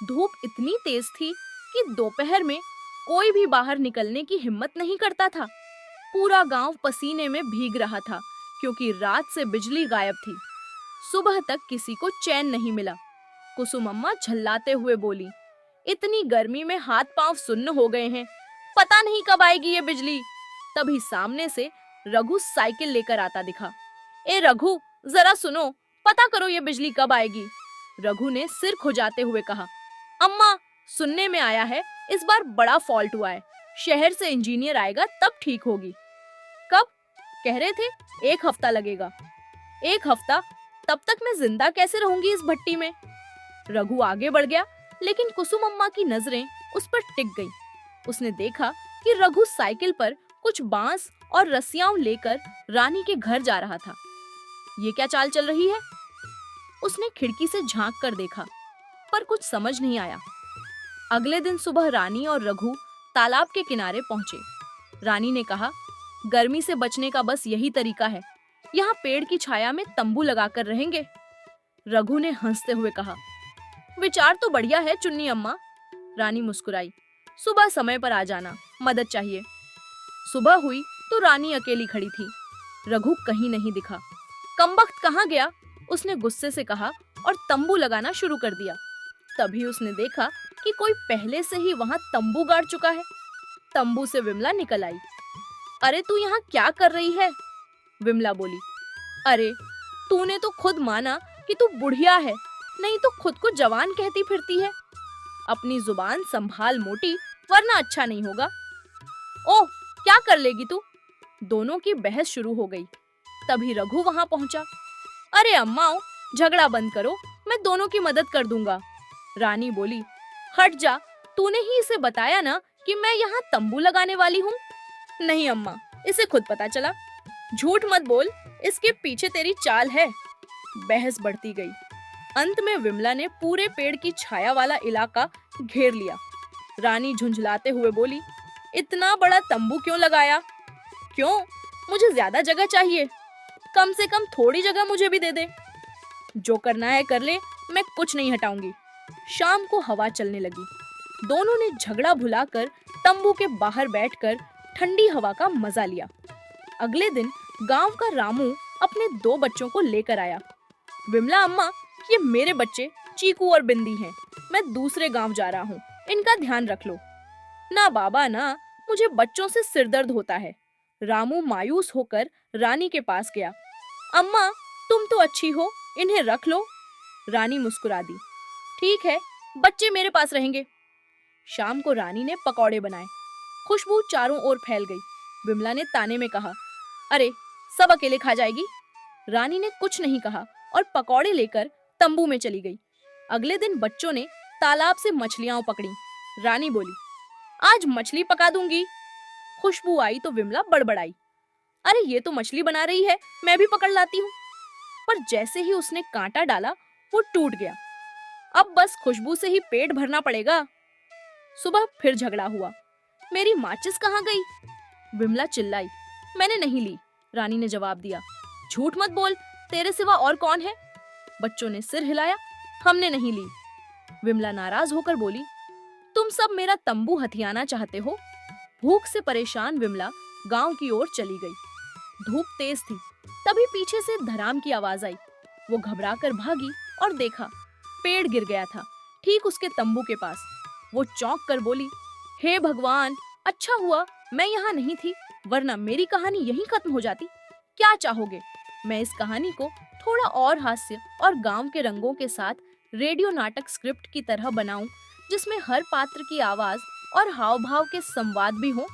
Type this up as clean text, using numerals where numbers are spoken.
धूप इतनी तेज थी कि दोपहर में कोई भी बाहर निकलने की हिम्मत नहीं करता था। पूरा गांव पसीने में भीग रहा था क्योंकि रात से बिजली गायब थी। सुबह तक किसी को चैन नहीं मिला। कुसुम अम्मा झल्लाते हुए बोली, इतनी गर्मी में हाथ पांव सुन्न हो गए हैं, पता नहीं कब आएगी ये बिजली। तभी सामने से रघु साइकिल लेकर आता दिखा। ए रघु, जरा सुनो, पता करो ये बिजली कब आएगी। रघु ने सिर खुजाते हुए कहा, अम्मा, सुनने में आया है इस बार बड़ा फॉल्ट हुआ है, शहर से इंजीनियर आएगा तब ठीक होगी। कब? कह रहे थे 1 हफ्ता लगेगा। 1 हफ्ता? तब तक मैं जिंदा कैसे रहूंगी इस भट्टी में? रघु आगे बढ़ गया, लेकिन कुसुम अम्मा की नजरें उस पर टिक गईं। उसने देखा कि रघु साइकिल पर कुछ बांस और रस्सियां लेकर रानी के घर जा रहा था। ये क्या चाल चल रही है? उसने खिड़की से झांक कर देखा, पर कुछ समझ नहीं आया। अगले दिन सुबह रानी और रघु तालाब के किनारे पहुंचे। रानी ने कहा, गर्मी से बचने का बस यही तरीका है, यहाँ पेड़ की छाया में तंबू लगाकर रहेंगे। रघु ने हंसते हुए कहा, विचार तो बढ़िया है चुन्नी अम्मा। रानी मुस्कुराई, सुबह समय पर आ जाना, मदद चाहिए। सुबह हुई तो रानी अकेली खड़ी थी। रघु कहीं नहीं दिखा। कमबख्त कहाँ गया? उसने गुस्से से कहा और तंबू लगाना शुरू कर दिया। तभी उसने देखा कि कोई पहले से ही वहां तंबू गाड़ चुका है। तंबू से विमला निकल आई। अरे तू यहाँ क्या कर रही है? विमला बोली, अरे तूने तो खुद माना कि तू बुढ़िया है, नहीं तो खुद को जवान कहती फिरती है। अपनी जुबान संभाल मोटी, वरना अच्छा नहीं होगा। ओह, क्या कर लेगी तू? दोनों की बहस शुरू हो गई। तभी रघु वहां पहुंचा। अरे अम्माओ, झगड़ा बंद करो, मैं दोनों की मदद कर दूंगा। रानी बोली, हट जा, तूने ही इसे बताया ना कि मैं यहाँ तंबू लगाने वाली हूँ। नहीं अम्मा, इसे खुद पता चला। झूठ मत बोल, इसके पीछे तेरी चाल है। बहस बढ़ती गई। अंत में विमला ने पूरे पेड़ की छाया वाला इलाका घेर लिया। रानी झुंझलाते हुए बोली, इतना बड़ा तंबू क्यों लगाया? क्यों? मुझे ज्यादा जगह चाहिए। कम से कम थोड़ी जगह मुझे भी दे दे। जो करना है कर ले, मैं कुछ नहीं हटाऊंगी। शाम को हवा चलने लगी। दोनों ने झगड़ा भुलाकर तंबू के बाहर बैठकर ठंडी हवा का मजा लिया। अगले दिन गांव का रामू अपने 2 बच्चों को लेकर आया। विमला अम्मा, ये मेरे बच्चे चीकू और बिंदी हैं। मैं दूसरे गांव जा रहा हूँ, इनका ध्यान रख लो। ना बाबा ना, मुझे बच्चों से सिरदर्द होता है। रामू मायूस होकर रानी के पास गया। अम्मा, तुम तो अच्छी हो, इन्हें रख लो। रानी मुस्कुरा दी। ठीक है, बच्चे मेरे पास रहेंगे। शाम को रानी ने पकौड़े बनाए। खुशबू चारों ओर फैल गई। विमला ने ताने में कहा, अरे सब अकेले खा जाएगी। रानी ने कुछ नहीं कहा और पकौड़े लेकर तंबू में चली गई। अगले दिन बच्चों ने तालाब से मछलियां पकड़ी। रानी बोली, आज मछली पका दूंगी। खुशबू आई तो विमला बड़बड़ाई, अरे ये तो मछली बना रही है, मैं भी पकड़ लाती हूँ। पर जैसे ही उसने कांटा डाला, वो टूट गया। अब बस खुशबू से ही पेट भरना पड़ेगा। सुबह फिर झगड़ा हुआ। मेरी माचिस कहाँ गई? विमला चिल्लाई। मैंने नहीं ली, रानी ने जवाब दिया। झूठ मत बोल, तेरे सिवा और कौन है? बच्चों ने सिर हिलाया। हमने नहीं ली। विमला नाराज होकर बोली, तुम सब मेरा तंबू हथियाना चाहते हो। भूख से परेशान विमला गांव की ओर चली गई। धूप तेज थी। तभी पीछे से धराम की आवाज आई। वो घबराकर भागी और देखा, पेड़ गिर गया था, ठीक उसके तंबू के पास। वो चौंक कर बोली, हे भगवान, अच्छा हुआ मैं यहाँ नहीं थी, वरना मेरी कहानी यहीं खत्म हो जाती। क्या चाहोगे, मैं इस कहानी को थोड़ा और हास्य और गांव के रंगों के साथ रेडियो नाटक स्क्रिप्ट की तरह बनाऊं, जिसमें हर पात्र की आवाज और हाव भाव के संवाद भी हो?